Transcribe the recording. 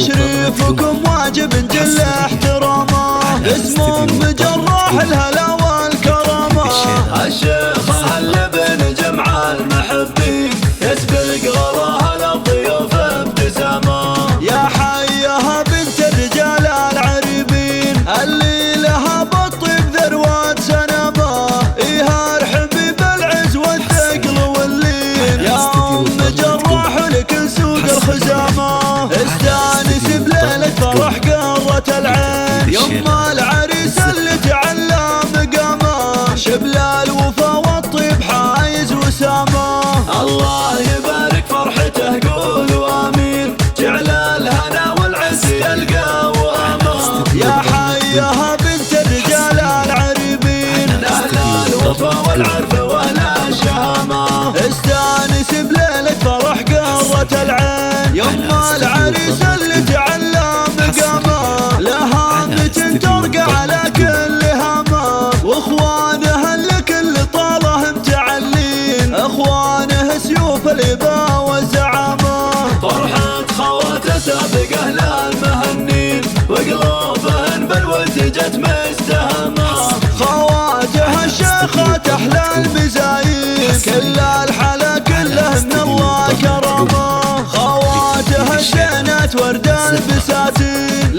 تشريفكم واجب جل احترامه، اسم جراح الهلا والكرامه. الشيخ اللي بين جمع المحبين يسبق غلاها للضيوف ابتسامه. يا حيها بنت الرجال العريبين اللي لها بالطيب ذروة سنامه، إيها الحبيب العز والثقل واللين، يا جراح لكل سوق الخزامه. استانس بليلة فرح قرة العين، يما العريس اللي تعلى مقامه، شبل الوفا والطيب حايز وسامه. الله يبارك فرحته قولوا امين، جعل الهنا والعز يلقى وامه. يا حيها بنت الرجال العريبين اهل الوفا والعرف ولا الشهامه. استانس بليلة فرح قرة العين، يما العريس اللي تعلى مقامه، لهامة ترقى على كل هامه، واخوانه اللي كل طاله متعلين، اخوانه سيوف الاباء والزعامه. فرحة خواته سابق اهل المهنين، وقلوبهن بالود جت مستهمه. خواته الشيخات احلى المزايين، كل الحلا كله من الله كرامه. خواته الزينات ورد البساتين